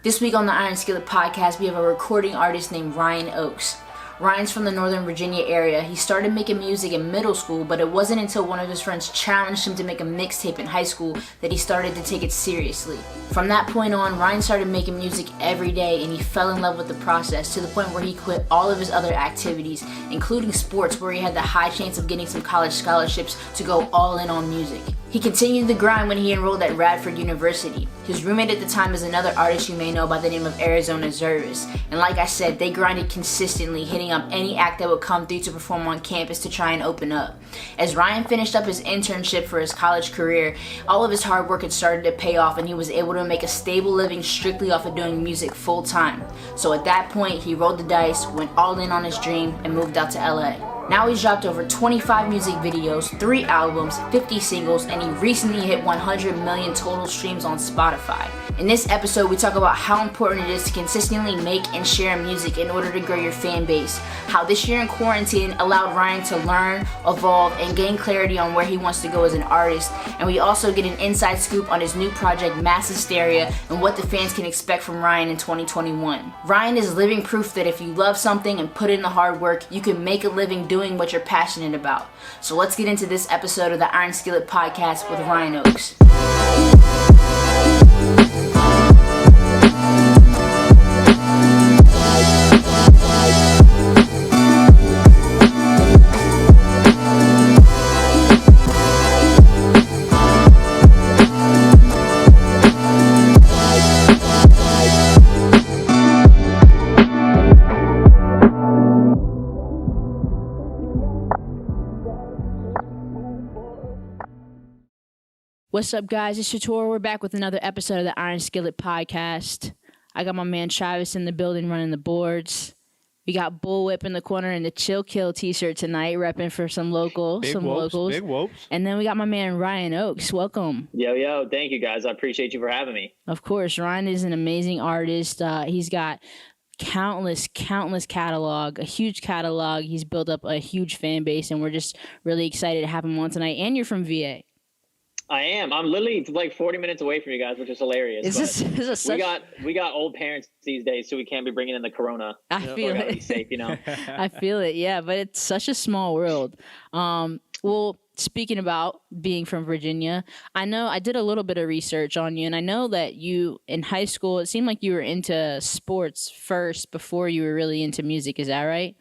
This week on the Iron Skillet Podcast, we have a recording artist named Ryan Oakes. Ryan's from the Northern Virginia area. He started making music in middle school, but it wasn't until one of his friends challenged him to make a mixtape in high school that he started to take it seriously. From that point on, Ryan started making music every day, and he fell in love with the process to the point where he quit all of his other activities, including sports, where he had the high chance of getting some college scholarships to go all in on music. He continued the grind when he enrolled at Radford University. His roommate at the time is another artist you may know by the name of Arizona Zervis. And like I said, they grinded consistently, hitting up any act that would come through to perform on campus to try and open up. As Ryan finished up his internship for his college career, all of his hard work had started to pay off, and he was able to make a stable living strictly off of doing music full time. So at that point, he rolled the dice, went all in on his dream, and moved out to LA. Now he's dropped over 25 music videos, 3 albums, 50 singles, and he recently hit 100 million total streams on Spotify. In this episode, we talk about how important it is to consistently make and share music in order to grow your fan base, how this year in quarantine allowed Ryan to learn, evolve, and gain clarity on where he wants to go as an artist, and we also get an inside scoop on his new project, Mass Hysteria, and what the fans can expect from Ryan in 2021. Ryan is living proof that if you love something and put in the hard work, you can make a living doing what you're passionate about. So let's get into this episode of the Iron Skillet Podcast with Ryan Oakes. What's up, guys? It's Shator. We're back with another episode of the Iron Skillet Podcast. I got my man Travis in the building running the boards. We got Bullwhip in the corner in the Chill Kill t-shirt tonight, repping for some locals. Big whoops. And then we got my man Ryan Oakes. Welcome. Yo, thank you, guys. I appreciate you for having me. Of course, Ryan is an amazing artist. He's got countless catalog, a huge catalog. He's built up a huge fan base, and we're just really excited to have him on tonight. And you're from VA. I am. I'm literally like 40 minutes away from you guys, which is hilarious. We got old parents these days, so we can't be bringing in the corona. I feel it. Be safe, you know. I feel it. Yeah, but it's such a small world. Well, speaking about being from Virginia, I know I did a little bit of research on you, and I know that you in high school, it seemed like you were into sports first before you were really into music. Is that right?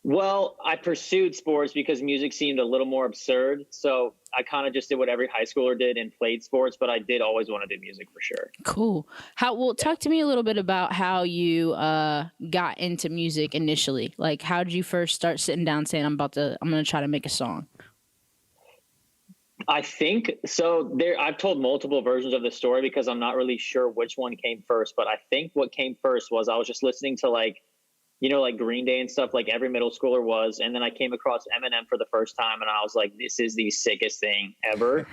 Well, I pursued sports because music seemed a little more absurd. So I kind of just did what every high schooler did and played sports, but I did always want to do music for sure. Cool. Talk to me a little bit about how you got into music initially. Like, how did you first start sitting down saying, I'm going to try to make a song? I think so. I've told multiple versions of the story because I'm not really sure which one came first, but I think what came first was I was just listening to like Green Day and stuff, like every middle schooler was. And then I came across Eminem for the first time, and I was like, this is the sickest thing ever.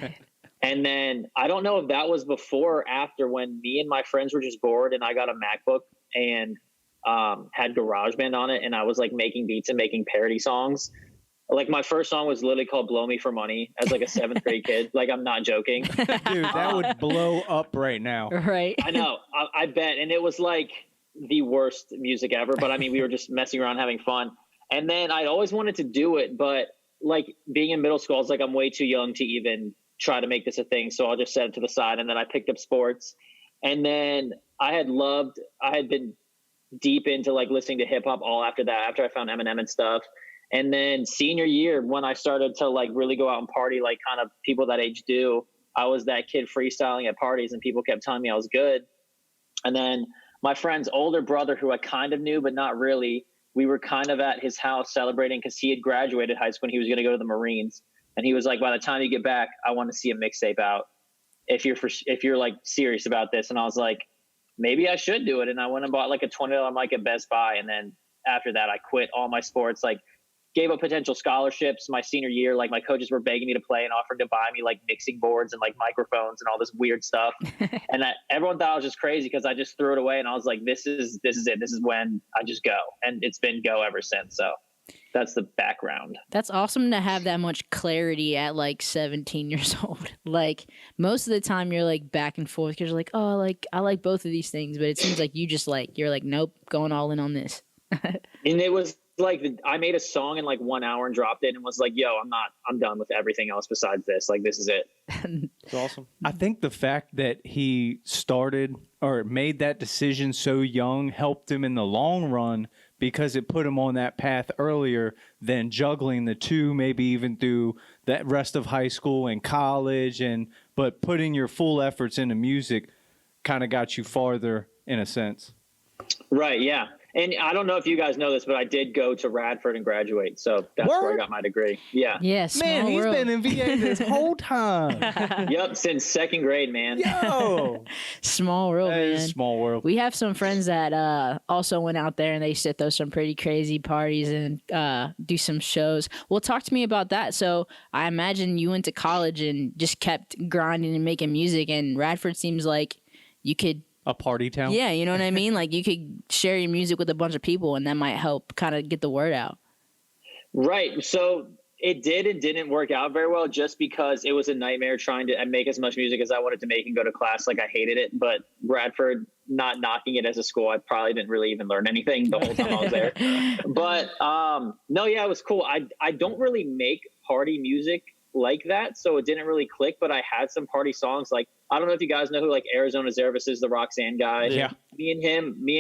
And then I don't know if that was before or after, when me and my friends were just bored and I got a MacBook and had GarageBand on it. And I was like making beats and making parody songs. Like my first song was literally called Blow Me for Money as like a 7th grade kid. Like, I'm not joking. Dude, that would blow up right now. Right. I know. I bet. And it was like the worst music ever, but I mean, we were just messing around, having fun. And then I always wanted to do it, but like being in middle school, I was like, I'm way too young to even try to make this a thing. So I'll just set it to the side. And then I picked up sports. And then I had been deep into like listening to hip hop all after that, after I found Eminem and stuff. And then senior year, when I started to like really go out and party, like kind of people that age do, I was that kid freestyling at parties and people kept telling me I was good. And then my friend's older brother, who I kind of knew, but not really, we were kind of at his house celebrating because he had graduated high school and he was going to go to the Marines. And he was like, by the time you get back, I want to see a mixtape out if you're like serious about this. And I was like, maybe I should do it. And I went and bought like a $20 mic at Best Buy. And then after that, I quit all my sports, like gave up potential scholarships my senior year. Like my coaches were begging me to play and offered to buy me like mixing boards and like microphones and all this weird stuff. And everyone thought I was just crazy because I just threw it away. And I was like, this is it. This is when I just go. And it's been go ever since. So that's the background. That's awesome to have that much clarity at like 17 years old. Like most of the time you're like back and forth because you're like, oh, like I like both of these things, but it seems like you just like you're like, nope, going all in on this. And it was like I made a song in like 1 hour and dropped it and was like, yo, I'm done with everything else besides this. Like this is it. It's awesome. I think the fact that he started or made that decision so young helped him in the long run, because it put him on that path earlier than juggling the two, maybe even through that rest of high school and college. But putting your full efforts into music kind of got you farther in a sense. Right. Yeah. And I don't know if you guys know this, but I did go to Radford and graduate. So that's where I got my degree. Yeah. Yeah. Man, he's been in VA this whole time. Yep. Since second grade, man. Yo. Small world, That man. is small world. We have some friends that also went out there and they used to throw some pretty crazy parties and do some shows. Well, talk to me about that. So I imagine you went to college and just kept grinding and making music, and Radford seems like you could A party town. Yeah, you know what I mean? Like you could share your music with a bunch of people and that might help kind of get the word out. Right. So it did and didn't work out very well just because it was a nightmare trying to make as much music as I wanted to make and go to class. Like I hated it, but Bradford, not knocking it as a school, I probably didn't really even learn anything the whole time I was there. But no, yeah, it was cool. I don't really make party music like that, so it didn't really click, but I had some party songs. Like I don't know if you guys know who like Arizona Zervis is, the Roxanne guy. Yeah. Me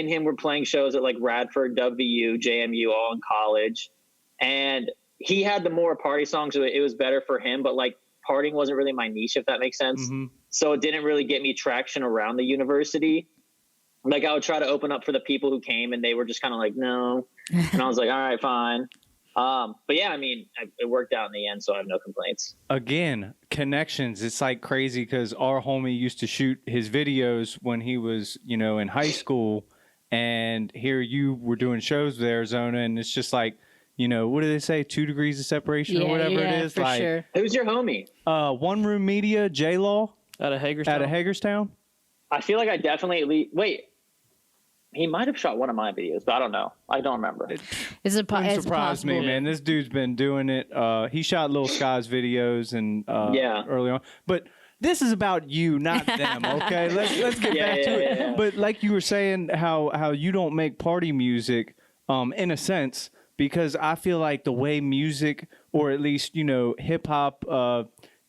and him were playing shows at like Radford, WVU, JMU, all in college. And he had the more party songs, so it was better for him, but like partying wasn't really my niche, if that makes sense. Mm-hmm. So it didn't really get me traction around the university. Like I would try to open up for the people who came and they were just kind of like, no. And I was like, all right, fine. But yeah, I mean, it worked out in the end, so I have no complaints. Again, connections. It's like crazy because our homie used to shoot his videos when he was, in high school, and here you were doing shows with Arizona, and it's just like, what do they say? 2 degrees of separation or whatever it is. For like, sure. Who's your homie? One Room Media, J-Law Out of Hagerstown. I feel like I definitely wait. He might have shot one of my videos, but I don't know. I don't remember. It's Wouldn't surprise me, man. This dude's been doing it. He shot Lil Sky's videos and early on. But this is about you, not them, okay? Let's get back to it. Yeah. But like you were saying, how you don't make party music, in a sense, because I feel like the way music, or at least, hip hop,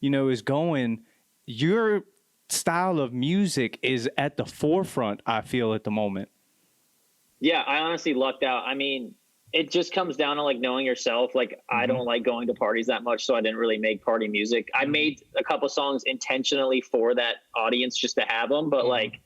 is going, your style of music is at the forefront, I feel, at the moment. Yeah, I honestly lucked out. I mean, it just comes down to like knowing yourself. Like I don't like going to parties that much, so I didn't really make party music. I made a couple songs intentionally for that audience just to have them, but like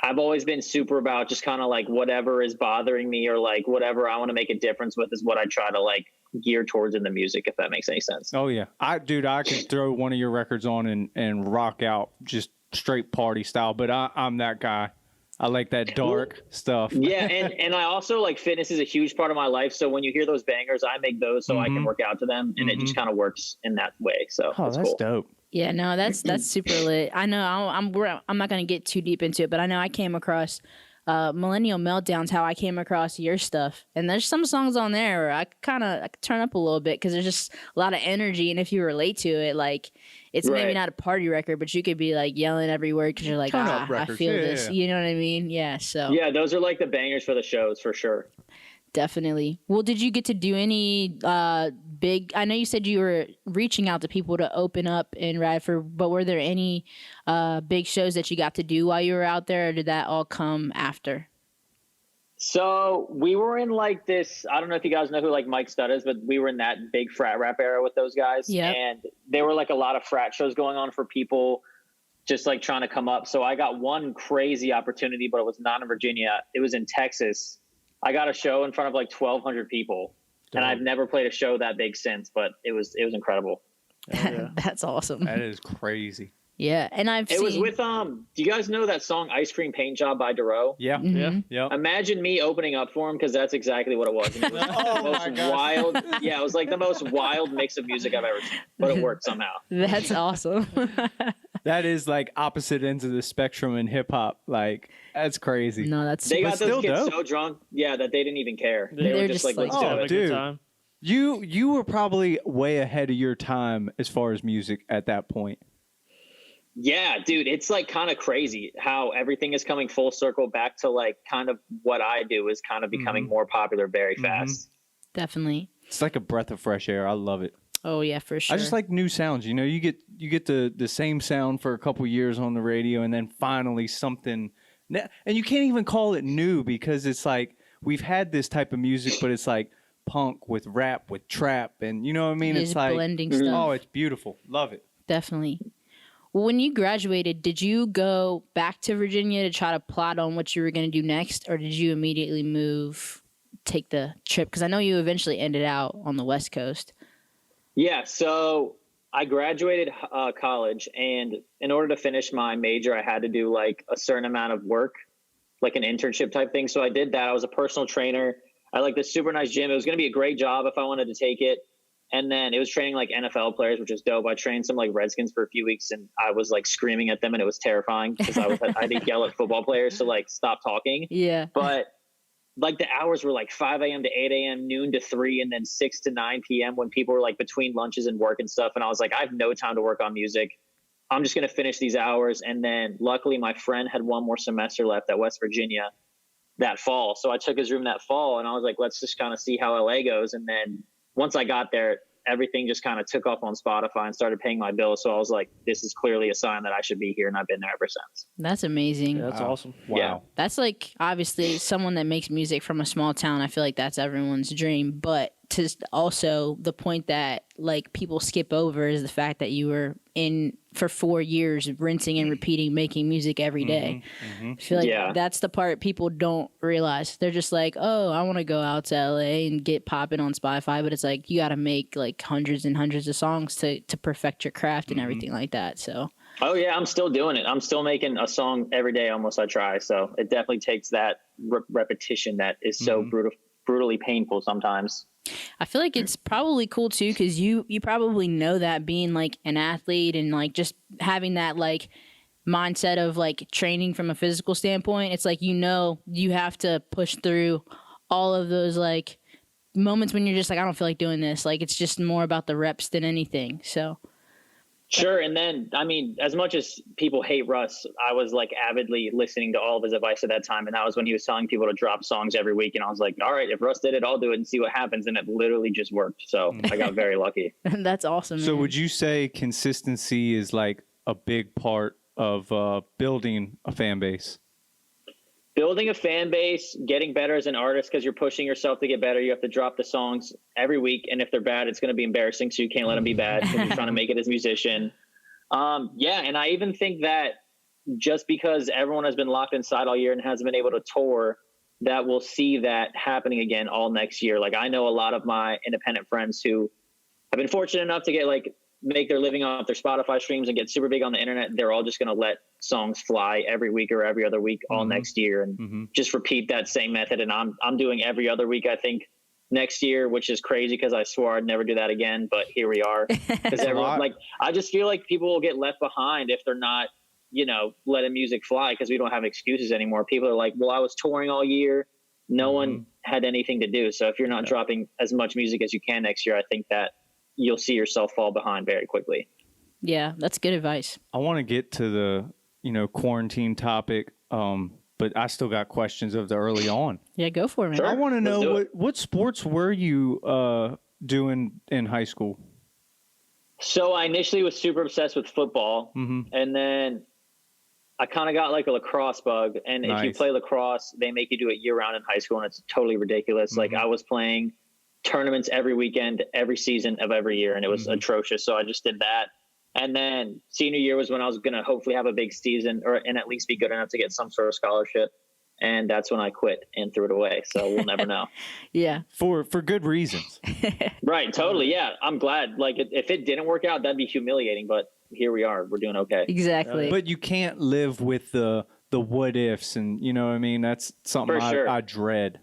I've always been super about just kind of like whatever is bothering me or like whatever I want to make a difference with is what I try to like gear towards in the music, if that makes any sense. Oh yeah. I can throw one of your records on and rock out just straight party style, but I'm that guy. I like that dark stuff. Yeah, and I also like fitness is a huge part of my life. So when you hear those bangers, I make those so I can work out to them, and it just kind of works in that way. So that's cool. dope. Yeah, no, that's super lit. I know I'm not going to get too deep into it, but I know I came across Millennial Meltdowns, how I came across your stuff. And there's some songs on there where I could turn up a little bit because there's just a lot of energy. And if you relate to it, like it's maybe not a party record, but you could be like yelling every word because you're like, I feel this. You know what I mean? Yeah. So yeah, those are like the bangers for the shows for sure. Definitely. Well, did you get to do any big? I know you said you were reaching out to people to open up in Radford, but were there any big shows that you got to do while you were out there, or did that all come after? So we were in like this, I don't know if you guys know who like Mike Stud is, but we were in that big frat rap era with those guys. Yeah. And there were like a lot of frat shows going on for people just like trying to come up. So I got one crazy opportunity, but it was not in Virginia. It was in Texas. I got a show in front of like 1,200 people. And I've never played a show that big since, but it was incredible. Yeah. That's awesome. That is crazy. Yeah, and It was with do you guys know that song Ice Cream Paint Job by Duro? Yeah. Mm-hmm. Yeah. Imagine me opening up for him, because that's exactly what it was. And it was the most wild. Yeah, it was like the most wild mix of music I've ever seen, but it worked somehow. That's awesome. That is like opposite ends of the spectrum in hip hop. Like that's crazy. No, that's They got those still kids dope. so drunk, that they didn't even care. They They're were just like, let's oh, do it. dude. You were probably way ahead of your time as far as music at that point. Yeah, dude, it's like kind of crazy how everything is coming full circle back to like kind of what I do is kind of becoming more popular very fast. Definitely. It's like a breath of fresh air. I love it. Oh yeah, for sure. I just like new sounds. You know, you get the same sound for a couple years on the radio, and then finally something. And you can't even call it new because it's like we've had this type of music, but it's like punk with rap with trap, and you know what I mean. It's like blending stuff. Oh, it's beautiful. Love it. Definitely. Well, when you graduated, did you go back to Virginia to try to plot on what you were going to do next, or did you immediately take the trip? Because I know you eventually ended out on the West Coast. Yeah, so I graduated college, and in order to finish my major, I had to do like a certain amount of work, like an internship type thing. So I did that. I was a personal trainer. I like this super nice gym. It was going to be a great job if I wanted to take it. And then it was training like NFL players, which is dope. I trained some like Redskins for a few weeks, and I was like screaming at them, and it was terrifying because I did yell at football players to like stop talking. Yeah. But like the hours were like 5 a.m. to 8 a.m., noon to 3, and then 6 to 9 p.m. when people were like between lunches and work and stuff. And I was like, I have no time to work on music. I'm just going to finish these hours. And then luckily my friend had one more semester left at West Virginia that fall. So I took his room that fall, and I was like, let's just kind of see how LA goes. And then once I got there, everything just kind of took off on Spotify and started paying my bills. So I was like, this is clearly a sign that I should be here. And I've been there ever since. That's amazing. Yeah, that's awesome. Wow. Yeah. That's like obviously someone that makes music from a small town. I feel like that's everyone's dream. But to also the point that like people skip over is the fact that you were in for 4 years, rinsing and repeating, making music every day. I feel like that's the part people don't realize. They're just like, oh, I want to go out to LA and get popping on Spotify. But it's like you got to make like hundreds and hundreds of songs to perfect your craft and everything like that. So. Oh yeah, I'm still doing it. I'm still making a song every day almost I try. So it definitely takes that repetition that is so brutally painful sometimes. I feel like it's probably cool too because you probably know that being like an athlete and like just having that like mindset of like training from a physical standpoint. It's like you have to push through all of those like moments when you're just like I don't feel like doing this. Like it's just more about the reps than anything. So. Sure. And then, I mean, as much as people hate Russ, I was like avidly listening to all of his advice at that time. And that was when he was telling people to drop songs every week. And I was like, all right, if Russ did it, I'll do it and see what happens. And it literally just worked. So I got very lucky. That's awesome. So man. would you say consistency is like a big part of building a fan base? Building a fan base, getting better as an artist, because you're pushing yourself to get better. You have to drop the songs every week. And if they're bad, it's going to be embarrassing. So you can't let them be bad because you're trying to make it as a musician. Yeah. And I even think that just because everyone has been locked inside all year and hasn't been able to tour, that we'll see that happening again all next year. Like I know a lot of my independent friends who have been fortunate enough to get make their living off their Spotify streams and get super big on the internet. They're all just going to let songs fly every week or every other week all next year and just repeat that same method. And I'm doing every other week, I think, next year, which is crazy because I swore I'd never do that again, but here we are. Because everyone I just feel like people will get left behind if they're not, letting music fly because we don't have excuses anymore. People are like, well, I was touring all year. No one had anything to do. So if you're not dropping as much music as you can next year, I think that you'll see yourself fall behind very quickly. Yeah, that's good advice. I want to get to the, quarantine topic, but I still got questions of the early on. Yeah, go for it, man. Sure. I want to know what sports were you doing in high school? So I initially was super obsessed with football, and then I kind of got like a lacrosse bug. And if you play lacrosse, they make you do it year round in high school, and it's totally ridiculous. Like I was playing tournaments every weekend, every season of every year, and it was atrocious. So I just did that. And then senior year was when I was going to hopefully have a big season and at least be good enough to get some sort of scholarship. And that's when I quit and threw it away. So we'll never know. Yeah. For good reasons. Right. Totally. Yeah. I'm glad. Like if it didn't work out, that'd be humiliating, but here we are. We're doing okay. Exactly. But you can't live with the what ifs and you know what I mean? That's something I dread.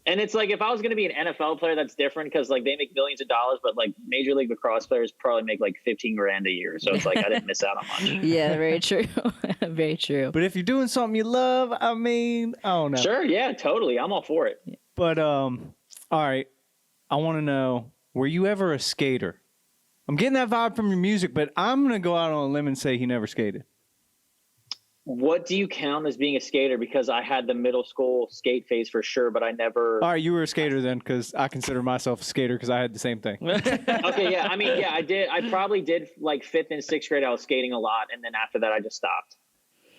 And it's like, if I was going to be an NFL player, that's different because like they make millions of dollars, but like Major League Lacrosse players probably make like $15,000 a year. So it's like, I didn't miss out on much. Yeah, very true. Very true. But if you're doing something you love, I mean, I don't know. Sure. Yeah, totally. I'm all for it. But, all right. I want to know, were you ever a skater? I'm getting that vibe from your music, but I'm going to go out on a limb and say he never skated. What do you count as being a skater? Because I had the middle school skate phase for sure, but I never. All right, you were a skater then, because I consider myself a skater because I had the same thing. Okay, yeah. I mean, yeah, I did. I probably did like 5th and 6th grade. I was skating a lot, and then after that, I just stopped.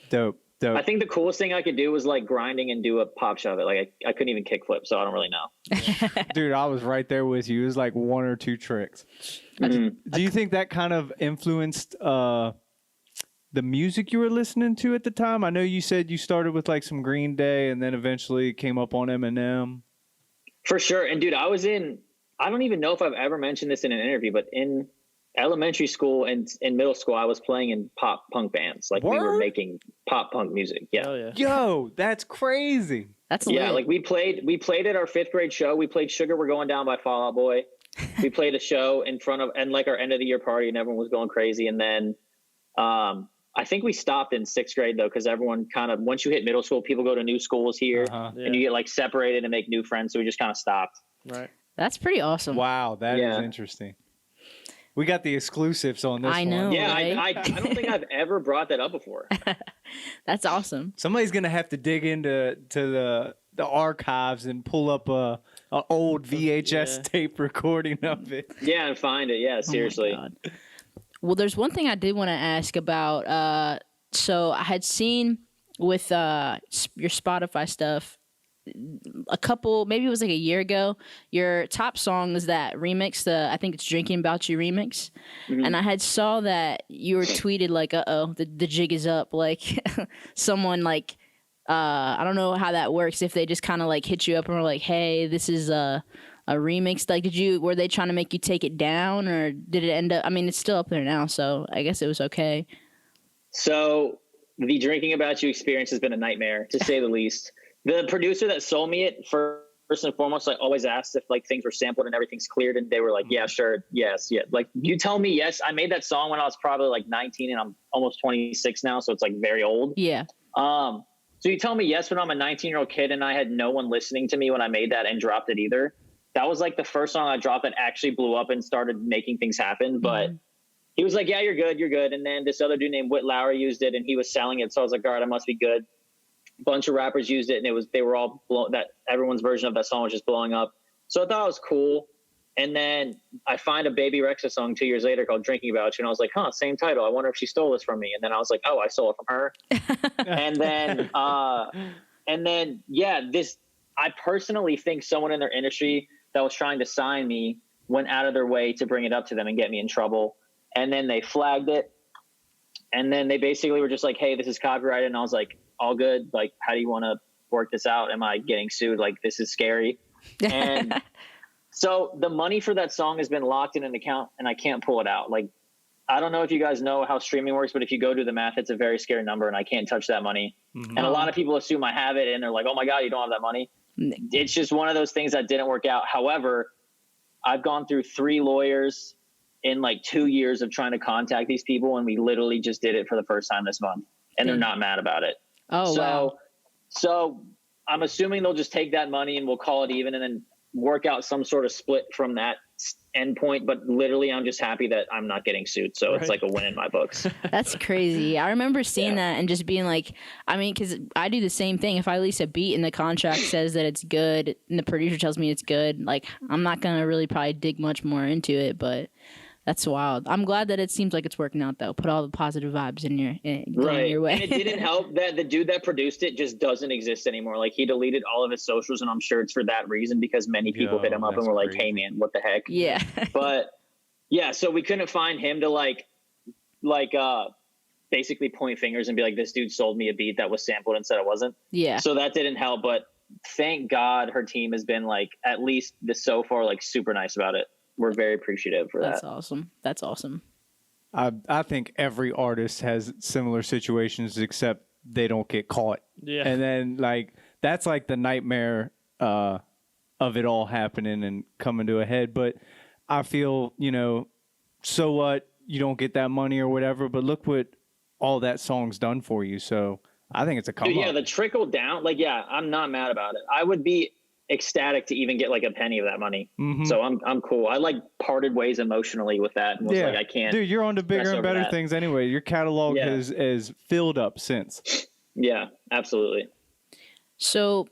Dope. I think the coolest thing I could do was like grinding and do a pop shove it. Like I couldn't even kickflip, so I don't really know. Dude, I was right there with you. It was like 1 or 2 tricks. Mm-hmm. Do you think that kind of influenced the music you were listening to at the time? I know you said you started with like some Green Day and then eventually came up on Eminem. For sure. And dude, I don't even know if I've ever mentioned this in an interview, but in elementary school and in middle school, I was playing in pop punk bands. Like we were making pop punk music. Yeah. Oh, yeah. Yo, that's crazy. That's yeah. lit. Like we played at our 5th grade show. We played Sugar We're Going Down by Fall Out Boy. We played a show in front of, and like our end of the year party, and everyone was going crazy. And then, I think we stopped in 6th grade though, because everyone kind of, once you hit middle school, people go to new schools here and you get like separated and make new friends. So we just kind of stopped. Right. That's pretty awesome. Wow, that is interesting. We got the exclusives on this one. I know. Yeah, right? I don't think I've ever brought that up before. That's awesome. Somebody's gonna have to dig into the archives and pull up a old VHS tape recording of it. Yeah, and find it. Yeah, seriously. Oh my God. Well, there's one thing I did want to ask about. So I had seen with your Spotify stuff a couple, maybe it was like a year ago, your top song is that remix, I think it's Drinking About You remix. Mm-hmm. And I had saw that you were tweeted like, the jig is up. Like someone like, I don't know how that works. If they just kind of like hit you up and were like, hey, this is a remix. Like, were they trying to make you take it down, or did it end up, I mean, it's still up there now, so I guess it was okay. So the Drinking About You experience has been a nightmare, to say the least. The producer that sold me it, first and foremost, like always asked if like things were sampled and everything's cleared, and they were like, yeah, sure, yes, yeah. Like you tell me yes. I made that song when I was probably like 19 and I'm almost 26 now, so it's like very old. Yeah. So you tell me yes when I'm a 19-year-old kid and I had no one listening to me when I made that and dropped it either. That was like the first song I dropped that actually blew up and started making things happen. But he was like, yeah, you're good, you're good. And then this other dude named Whit Lowry used it and he was selling it. So I was like, all right, I must be good. Bunch of rappers used it and they were all that everyone's version of that song was just blowing up. So I thought it was cool. And then I find a Baby Rexha song 2 years later called Drinking About You. And I was like, same title. I wonder if she stole this from me. And then I was like, oh, I stole it from her. and then, I personally think someone in their industry that was trying to sign me went out of their way to bring it up to them and get me in trouble. And then they flagged it. And then they basically were just like, hey, this is copyrighted. And I was like, all good. Like, how do you want to work this out? Am I getting sued? Like, this is scary. And so the money for that song has been locked in an account and I can't pull it out. Like, I don't know if you guys know how streaming works, but if you go do the math, it's a very scary number and I can't touch that money. Mm-hmm. And a lot of people assume I have it and they're like, oh my God, you don't have that money. It's just one of those things that didn't work out. However, I've gone through 3 lawyers in like 2 years of trying to contact these people. And we literally just did it for the first time this month and they're not mad about it. Oh, wow. So I'm assuming they'll just take that money and we'll call it even and then work out some sort of split from that endpoint. But literally, I'm just happy that I'm not getting sued. So It's like a win in my books. That's crazy. I remember seeing that and just being like, I mean, because I do the same thing. If I release a beat and the contract says that it's good and the producer tells me it's good, like I'm not going to really probably dig much more into it. But that's wild. I'm glad that it seems like it's working out, though. Put all the positive vibes in your way. And it didn't help that the dude that produced it just doesn't exist anymore. Like, he deleted all of his socials, and I'm sure it's for that reason because many people hit him up and were like, hey, man, what the heck? Yeah. But, yeah, so we couldn't find him to, basically point fingers and be like, this dude sold me a beat that was sampled and said it wasn't. Yeah. So that didn't help, but thank God her team has been, like, at least so far, like, super nice about it. We're very appreciative for that. That's awesome. I think every artist has similar situations, except they don't get caught. Yeah. And then that's like the nightmare of it all happening and coming to a head. But I feel, so what? You don't get that money or whatever. But look what all that song's done for you. So I think it's a come up. Yeah, the trickle down. I'm not mad about it. I would be ecstatic to even get like a penny of that money. Mhm. So I'm cool. I like parted ways emotionally with that and was like, I can't. Dude, you're on to bigger and better things anyway. Your catalog has filled up since. Yeah, absolutely. So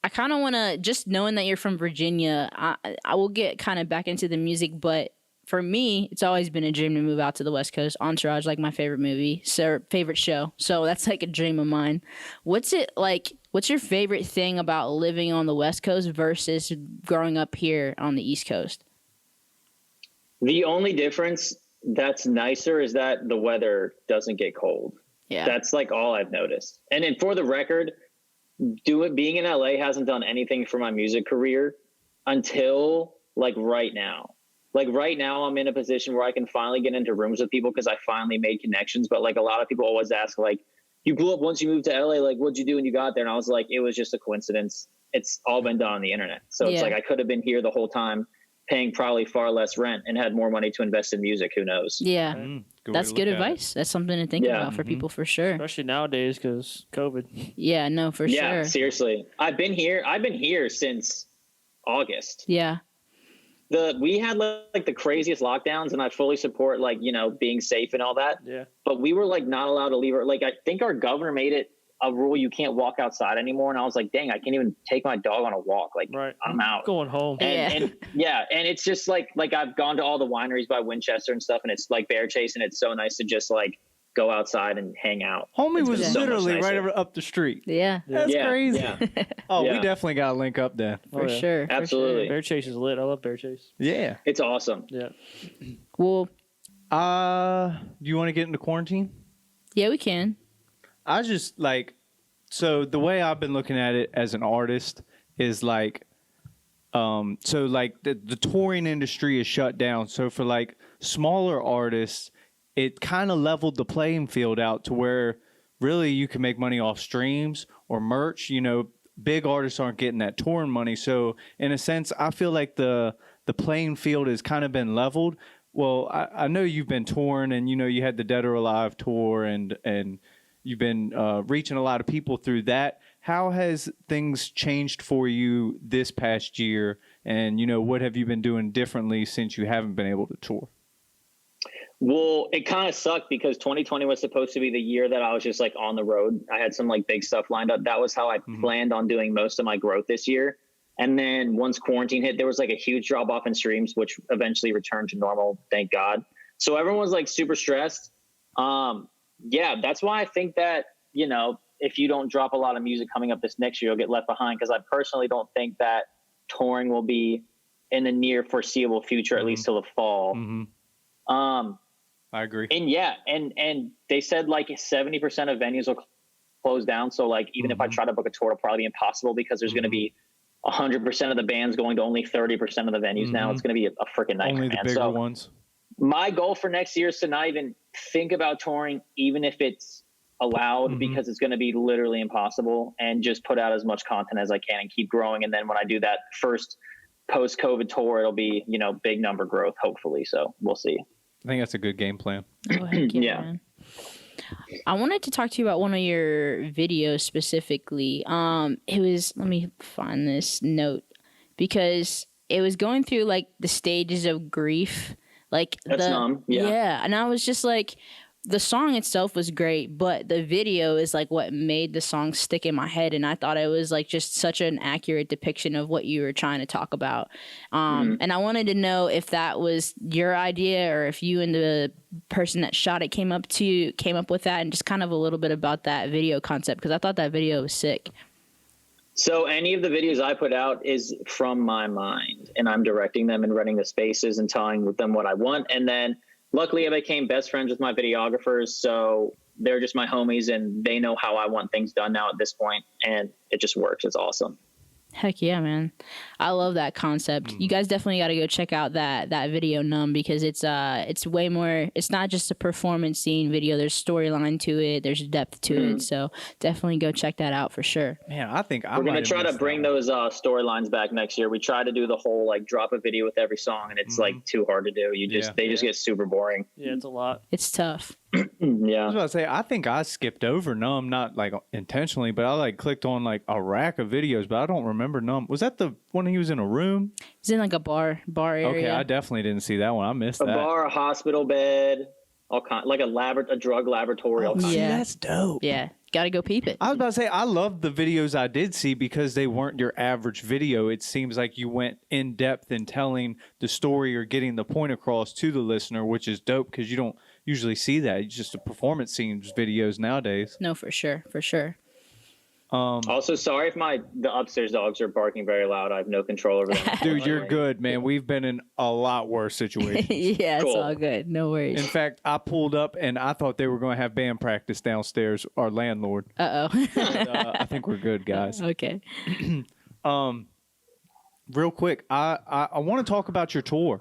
I kind of want to, just knowing that you're from Virginia, I will get kind of back into the music, but for me, it's always been a dream to move out to the West Coast. Entourage, like my favorite movie, so favorite show. So that's like a dream of mine. What's it like? What's your favorite thing about living on the West Coast versus growing up here on the East Coast? The only difference that's nicer is that the weather doesn't get cold. Yeah. That's like all I've noticed. And then for the record, being in LA hasn't done anything for my music career until like right now. Like right now I'm in a position where I can finally get into rooms with people because I finally made connections. But like a lot of people always ask, like, you blew up once you moved to LA, like what'd you do when you got there? And I was like, it was just a coincidence. It's all been done on the internet. So it's like I could have been here the whole time paying probably far less rent and had more money to invest in music. Who knows? Yeah. That's good advice. That's something to think about for people for sure. Especially nowadays because COVID. Yeah, no, for sure. Yeah, seriously. I've been here since August. Yeah. We had like the craziest lockdowns, and I fully support like, you know, being safe and all that. Yeah. But we were like not allowed to leave. Like I think our governor made it a rule you can't walk outside anymore. And I was like, dang, I can't even take my dog on a walk. Like I'm out. Going home. And it's just like I've gone to all the wineries by Winchester and stuff, and it's like bear chase, and it's so nice to just like go outside and hang out. Homie was literally right up the street. Yeah. That's crazy. Yeah. We definitely got to link up then. For sure. Absolutely. Bear Chase is lit. I love Bear Chase. Yeah. It's awesome. Yeah. Well, do you want to get into quarantine? yeah, we can. I just like, so the way I've been looking at it as an artist is like, so like the touring industry is shut down. So for like smaller artists, it kind of leveled the playing field out to where really you can make money off streams or merch. You know, big artists aren't getting that touring money. So in a sense, I feel like the playing field has kind of been leveled. Well, I know you've been touring, and you know you had the Dead or Alive tour, and you've been reaching a lot of people through that. How has things changed for you this past year? And, you know, what have you been doing differently since you haven't been able to tour? Well, it kind of sucked because 2020 was supposed to be the year that I was just like on the road. I had some like big stuff lined up. That was how I planned on doing most of my growth this year. And then once quarantine hit, there was like a huge drop off in streams, which eventually returned to normal. Thank God. So everyone was like super stressed. Yeah, that's why I think that, you know, if you don't drop a lot of music coming up this next year, you'll get left behind. Because I personally don't think that touring will be in the near foreseeable future, at least till the fall. I agree. And yeah, and they said like 70% of venues will close down. So like even if I try to book a tour, it'll probably be impossible because there's going to be 100% of the bands going to only 30% of the venues now. It's going to be a freaking nightmare. Only the bigger ones. My goal for next year is to not even think about touring, even if it's allowed, because it's going to be literally impossible, and just put out as much content as I can and keep growing. And then when I do that first post-COVID tour, it'll be, you know, big number growth, hopefully. So we'll see. I think that's a good game plan. Oh, heck yeah. Man. I wanted to talk to you about one of your videos specifically. It was, let me find this note, because it was going through like the stages of grief. Like that's numb. Yeah. And I was just like, the song itself was great, but the video is like what made the song stick in my head. And I thought it was like just such an accurate depiction of what you were trying to talk about. And I wanted to know if that was your idea or if you and the person that shot it came up with that, and just kind of a little bit about that video concept, because I thought that video was sick. So any of the videos I put out is from my mind, and I'm directing them and running the spaces and telling them what I want. And then luckily I became best friends with my videographers. So they're just my homies and they know how I want things done now at this point, and it just works. It's awesome. Heck yeah, man. I love that concept. You guys definitely got to go check out that video Numb, because it's way more, it's not just a performance scene video. There's storyline to it. There's depth to it. So definitely go check that out for sure. Man, I think we're going to try to bring those storylines back next year. We try to do the whole like drop a video with every song, and it's like too hard to do. They just get super boring. Yeah, it's a lot. It's tough. I Yeah. was about to say, I think I skipped over Numb, not like intentionally, but I like clicked on like a rack of videos, but I don't remember Numb. Was that the one he was in a room? He's in like a bar area. Okay, I definitely didn't see that one. I missed A that. bar, a hospital bed, all kind, like a drug laboratory. All kinds. See, Yeah. that's dope. Yeah, gotta go peep it. I was about to say, I love the videos I did see because they weren't your average video. It seems like you went in depth in telling the story or getting the point across to the listener, which is dope because you don't usually see that. It's just a performance scenes videos nowadays. No, for sure, for sure. Also, sorry if the upstairs dogs are barking very loud. I have no control over them. Dude, you're good, man. We've been in a lot worse situations. Yeah, Cool. it's all good. No worries. In fact, I pulled up and I thought they were going to have band practice downstairs, our landlord. Uh-oh. But, I think we're good, guys. Okay. Real quick, I want to talk about your tour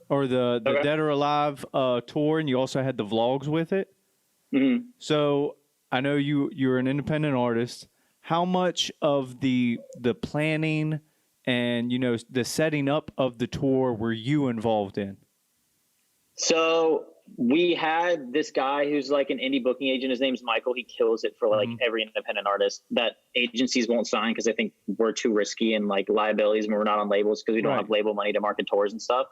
or the Okay. Dead or Alive tour, and you also had the vlogs with it. Mhm. So I know you're an independent artist. How much of the planning and the setting up of the tour were you involved in? So we had this guy who's like an indie booking agent. His name's Michael. He kills it for like every independent artist that agencies won't sign because they think we're too risky and like liabilities when we're not on labels because we don't Right. have label money to market tours and stuff.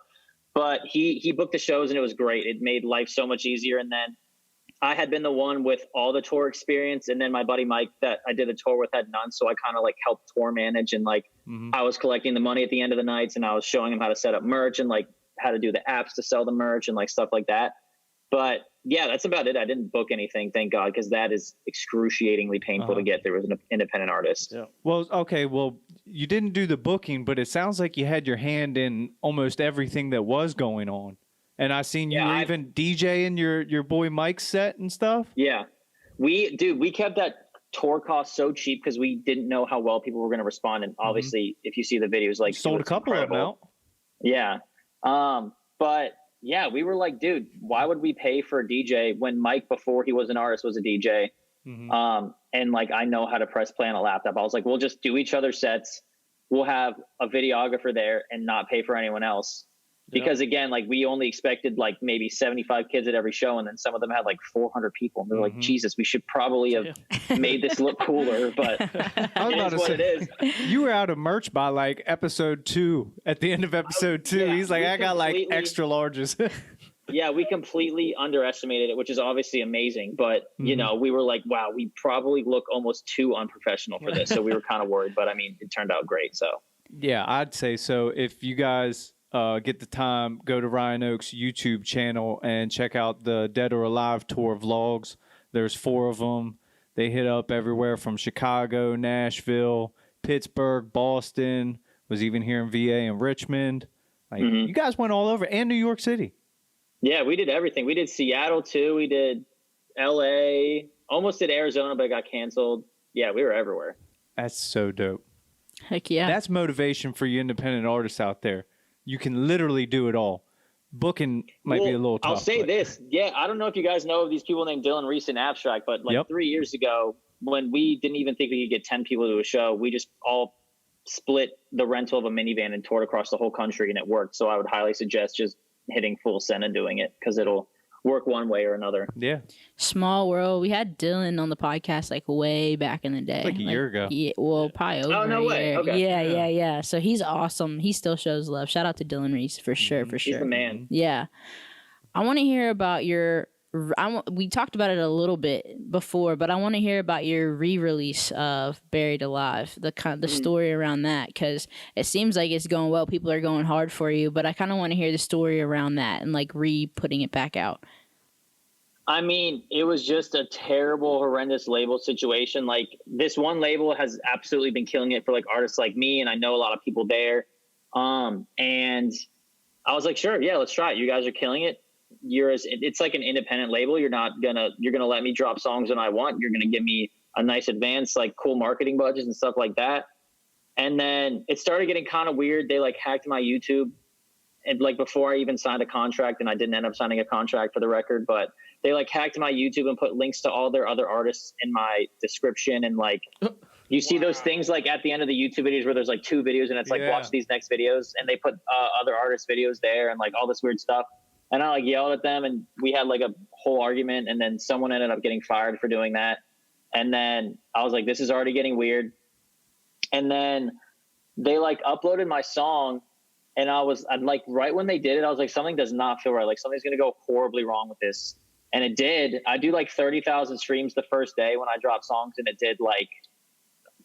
But he booked the shows and it was great. It made life so much easier. And then I had been the one with all the tour experience, and then my buddy Mike that I did the tour with had none. So I kind of like helped tour manage, and like I was collecting the money at the end of the nights, and I was showing him how to set up merch and like how to do the apps to sell the merch and like stuff like that. But yeah, that's about it. I didn't book anything, thank God, because that is excruciatingly painful to get through as an independent artist. Yeah. Well, okay, you didn't do the booking, but it sounds like you had your hand in almost everything that was going on. And I seen you Yeah, were even DJing your boy Mike's set and stuff. Yeah, we kept that tour cost so cheap because we didn't know how well people were going to respond. And obviously, if you see the videos, like Sold a couple of them out. Yeah. But yeah, we were like, dude, why would we pay for a DJ when Mike, before he was an artist, was a DJ? And like, I know how to press play on a laptop. I was like, we'll just do each other's sets. We'll have a videographer there and not pay for anyone else. Because again, like we only expected like maybe 75 kids at every show. And then some of them had like 400 people. And they're like, Jesus, we should probably have made this look cooler, but I was about it is what it is. You were out of merch by like episode 2. At the end of episode 2, yeah, he's like, we I got like completely- extra larges. Yeah, we completely underestimated it, which is obviously amazing. But, you know, we were like, wow, we probably look almost too unprofessional for this. So we were kind of worried, but I mean, it turned out great. So Yeah, I'd say so. If you guys get the time, go to Ryan Oak's YouTube channel and check out the Dead or Alive tour vlogs. There's 4 of them. They hit up everywhere from Chicago, Nashville, Pittsburgh, Boston, was even here in VA and Richmond. Like, you guys went all over, and New York City. yeah, we did everything. We did Seattle too. We did LA, almost did Arizona, but it got canceled. Yeah, we were everywhere. That's so dope. Heck yeah. That's motivation for you independent artists out there. You can literally do it all. Booking might be a little tough. I'll say but- this. Yeah, I don't know if you guys know of these people named Dylan Reese and Abstract, but like 3 years ago, when we didn't even think we could get 10 people to a show, we just all split the rental of a minivan and toured across the whole country, and it worked. So I would highly suggest just hitting full send and doing it because it'll work one way or another. Yeah. Small world. We had Dylan on the podcast like way back in the day. Like a year ago. Yeah, well, probably over no a way. year. Okay. Yeah. So he's awesome. He still shows love. Shout out to Dylan Reese for sure, for He's sure. the man. Yeah. I want to hear about your we talked about it a little bit before, but I want to hear about your re-release of Buried Alive, the story around that, because it seems like it's going well. People are going hard for you, but I kind of want to hear the story around that and like putting it back out. I mean, it was just a terrible, horrendous label situation. Like this one label has absolutely been killing it for like artists like me, and I know a lot of people there. And I was like, sure, yeah, let's try it. You guys are killing it. It's like an independent label. You're gonna let me drop songs when I want. You're gonna give me a nice advance, like cool marketing budgets and stuff like that. And then it started getting kind of weird. They like hacked my YouTube, and like before I even signed a contract, and I didn't end up signing a contract for the record, but they like hacked my YouTube and put links to all their other artists in my description. And like, you see those things like at the end of the YouTube videos where there's like 2 videos and it's like, watch these next videos, and they put other artists' videos there and like all this weird stuff. And I like yelled at them, and we had like a whole argument, and then someone ended up getting fired for doing that. And then I was like, this is already getting weird. And then they like uploaded my song, and I'm like, right when they did it, I was like, something does not feel right. Like something's going to go horribly wrong with this. And it did. I do like 30,000 streams the first day when I drop songs, and it did like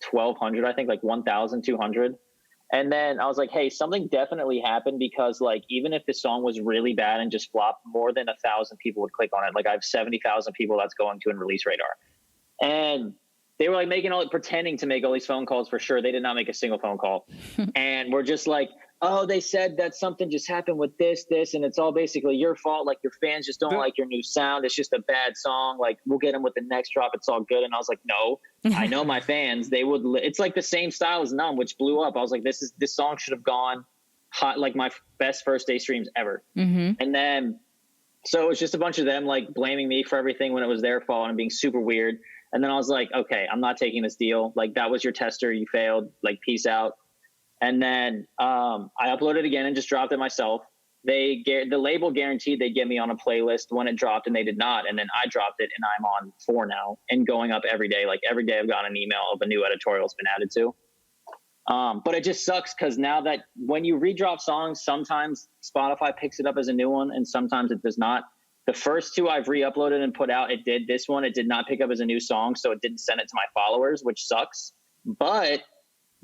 1,200, I think, like 1,200. And then I was like, hey, something definitely happened, because like, even if the song was really bad and just flopped, more than 1,000 people would click on it. Like I have 70,000 people that's going to in release radar. And they were like pretending to make all these phone calls for sure. They did not make a single phone call. And we're just like, oh, they said that something just happened with this, and it's all basically your fault. Like your fans just don't like your new sound. It's just a bad song. Like we'll get them with the next drop. It's all good. And I was like, no, I know my fans. They would. It's like the same style as Numb, which blew up. I was like, this song should have gone hot, like my best first day streams ever. And then, so it was just a bunch of them like blaming me for everything when it was their fault and being super weird. And then I was like, okay, I'm not taking this deal. Like that was your tester. You failed. Like peace out. And then I uploaded again and just dropped it myself. The label guaranteed they'd get me on a playlist when it dropped, and they did not. And then I dropped it, and I'm on 4 now and going up every day. Like every day I've gotten an email of a new editorial that's been added to. But it just sucks, because now that when you redrop songs, sometimes Spotify picks it up as a new one and sometimes it does not. The first 2 I've re-uploaded and put out, it did. This one, it did not pick up as a new song, so it didn't send it to my followers, which sucks. But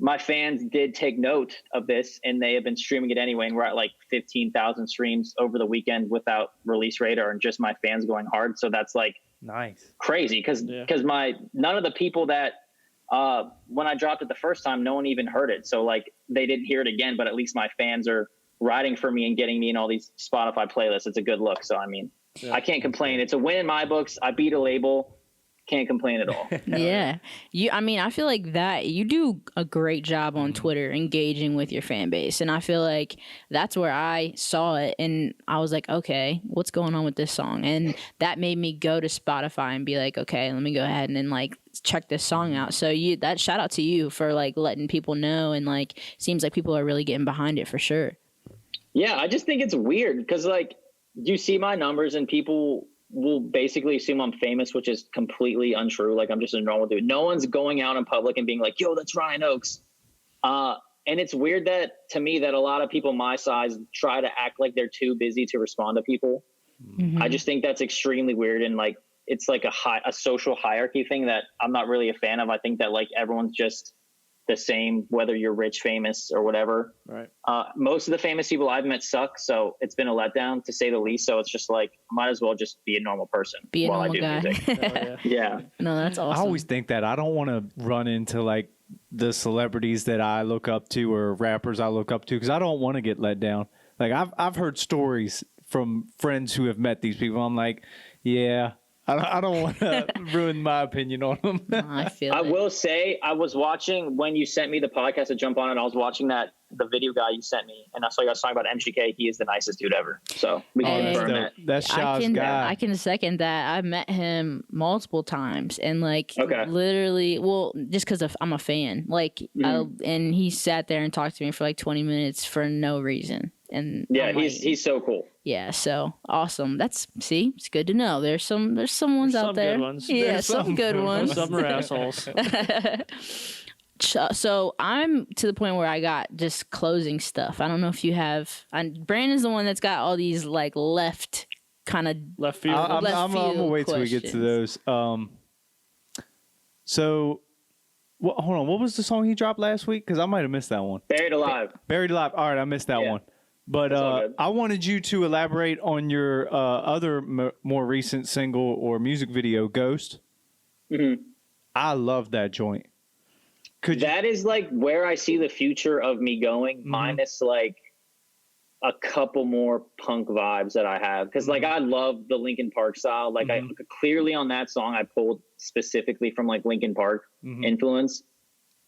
my fans did take note of this, and they have been streaming it anyway. And we're at like 15,000 streams over the weekend without release radar and just my fans going hard. So that's like nice, crazy, because none of the people that when I dropped it the first time, no one even heard it. So like they didn't hear it again, but at least my fans are riding for me and getting me in all these Spotify playlists. It's a good look. So I mean, I can't complain. It's a win in my books. I beat a label. Can't complain at all. Yeah. I feel like that you do a great job on Twitter engaging with your fan base. And I feel like that's where I saw it, and I was like, okay, what's going on with this song? And that made me go to Spotify and be like, okay, let me go ahead and then like check this song out. So that shout out to you for like letting people know, and like seems like people are really getting behind it for sure. Yeah, I just think it's weird, because like you see my numbers and people will basically assume I'm famous, which is completely untrue. Like I'm just a normal dude. No one's going out in public and being like, yo, that's Ryan Oakes. And it's weird that to me that a lot of people my size try to act like they're too busy to respond to people. I just think that's extremely weird. And like, it's like a social hierarchy thing that I'm not really a fan of. I think that like everyone's just the same, whether you're rich, famous, or whatever. Right. Most of the famous people I've met suck, so it's been a letdown to say the least. So it's just like, I might as well just be a normal person while I do music. Yeah. No, that's awesome. I always think that I don't want to run into like the celebrities that I look up to or rappers I look up to, because I don't want to get let down. Like I've heard stories from friends who have met these people. I'm like, yeah, I don't want to ruin my opinion on them. I feel I will say, I was watching when you sent me the podcast to jump on it. I was watching the video guy you sent me, and I saw you guys talking about MGK. He is the nicest dude ever. So we can confirm that. That's Shaw's guy. I can second that. I've met him multiple times, and like literally, well, just because I'm a fan. Like, and he sat there and talked to me for like 20 minutes for no reason. And yeah, he's so cool. Yeah, so awesome. It's good to know. There's some ones out there. Good ones. Yeah, There's some good ones. Some are assholes. So I'm to the point where I got just closing stuff. I don't know if you have. Brandon's the one that's got all these like left field. I'm gonna wait till we get to those. So, hold on. What was the song he dropped last week? Because I might have missed that one. Buried Alive. Buried Alive. All right, I missed that one. But I wanted you to elaborate on your other more recent single or music video, Ghost. I love that joint. That is like where I see the future of me going, minus like a couple more punk vibes that I have. Because like I love the Linkin Park style. Like I clearly on that song I pulled specifically from like Linkin Park influence.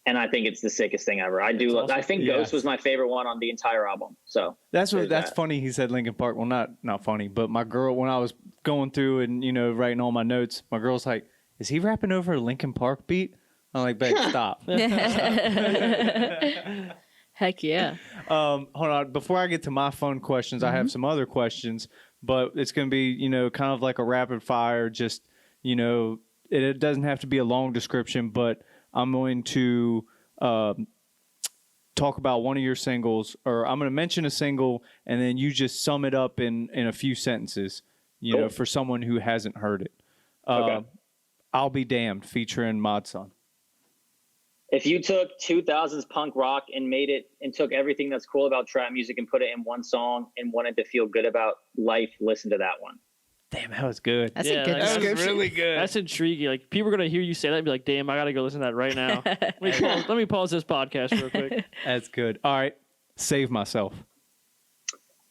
And I think it's the sickest thing ever. Awesome. I think Ghost was my favorite one on the entire album. So that's funny. He said Linkin Park. Well, not funny, but my girl, when I was going through and writing all my notes, my girl's like, "Is he rapping over a Linkin Park beat?" I'm like, "Babe, stop." Heck yeah. Hold on. Before I get to my fun questions, I have some other questions. but it's going to be, you know, kind of like a rapid fire. Just, you know, it doesn't have to be a long description, but I'm going to talk about one of your singles, or I'm going to mention a single, and then you just sum it up in a few sentences, you know, for someone who hasn't heard it. Okay. I'll Be Damned, featuring Mod Sun. If you took 2000s punk rock and made it and took everything that's cool about trap music and put it in one song and wanted to feel good about life, listen to that one. Damn, that was good. That's a good that was description. really good. That's intriguing. Like, people are going to hear you say that and be like, damn, I got to go listen to that right now. Let me pause this podcast real quick. That's good. All right. Save Myself.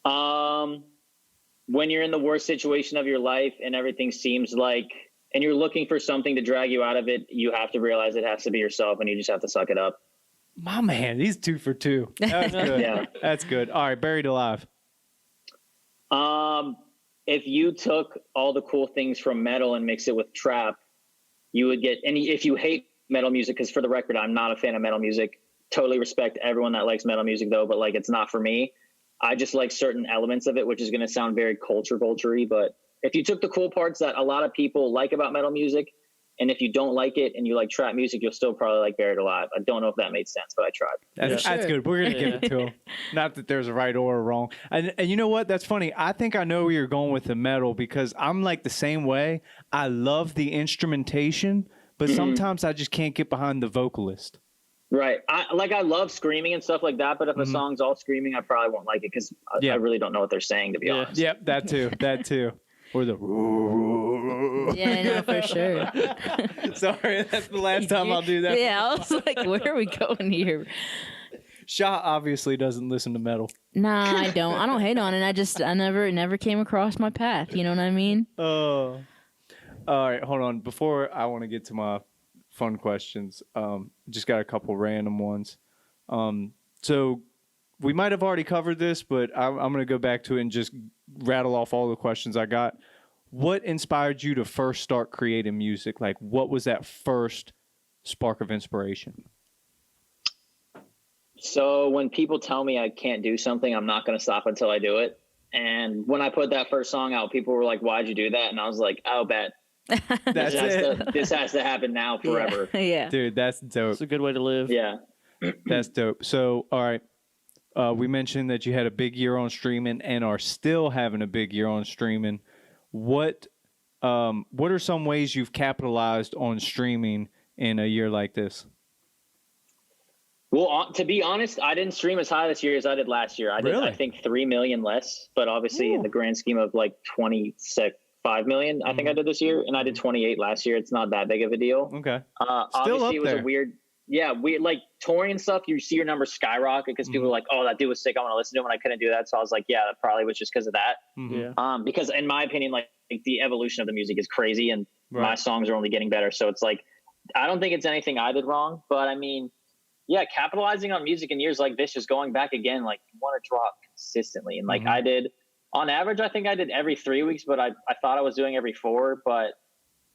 When you're in the worst situation of your life and everything seems like, and you're looking for something to drag you out of it, you have to realize it has to be yourself, and you just have to suck it up. My man, he's 2 for 2. That's good. Yeah. That's good. All right. Buried Alive. If you took all the cool things from metal and mix it with trap, you would get, and if you hate metal music, because for the record, I'm not a fan of metal music, totally respect everyone that likes metal music though, but like, it's not for me. I just like certain elements of it, which is going to sound very culture-y, but if you took the cool parts that a lot of people like about metal music, and if you don't like it and you like trap music, you'll still probably like Buried Alive. I don't know if that made sense, but I tried. That's good. We're going to give it to him. Not that there's a right or a wrong. And you know what? That's funny. I think I know where you're going with the metal, because I'm like the same way. I love the instrumentation, but sometimes I just can't get behind the vocalist. Right. I love screaming and stuff like that, but if a song's all screaming, I probably won't like it, because I really don't know what they're saying, to be honest. Yep, that too. That too. Or the Yeah, no, for sure. Sorry, that's the last time I'll do that. Yeah, I was like, where are we going here? Shah obviously doesn't listen to metal. Nah, I don't. I don't hate on it. I never came across my path. You know what I mean? Oh. All right, hold on. Before I want to get to my fun questions, just got a couple random ones. So we might have already covered this, but I'm going to go back to it and just rattle off all the questions I got. What inspired you to first start creating music? Like, what was that first spark of inspiration? So when people tell me I can't do something, I'm not going to stop until I do it. And when I put that first song out, people were like, why'd you do that? And I was like, oh, bet. That's it. This has to happen now forever. Yeah. Dude, that's dope. It's a good way to live. Yeah. That's dope. So, all right. We mentioned that you had a big year on streaming and are still having a big year on streaming. What are some ways you've capitalized on streaming in a year like this? Well, to be honest, I didn't stream as high this year as I did last year. I did, Really? I think, 3 million less, but obviously in the grand scheme of like 5 million, I think I did this year, and I did 28 last year. It's not that big of a deal. Okay. Obviously, it was a weird. Yeah, we like touring and stuff. You see your numbers skyrocket because people are like, "Oh, that dude was sick. I want to listen to him." And I couldn't do that, so I was like, "Yeah, that probably was just because of that." Yeah. Because in my opinion, like the evolution of the music is crazy, and my songs are only getting better. So it's like, I don't think it's anything I did wrong, but I mean, yeah, capitalizing on music in years like this, just going back again, like you want to drop consistently, and like I did, on average, I think I did every 3 weeks, but I thought I was doing every 4, but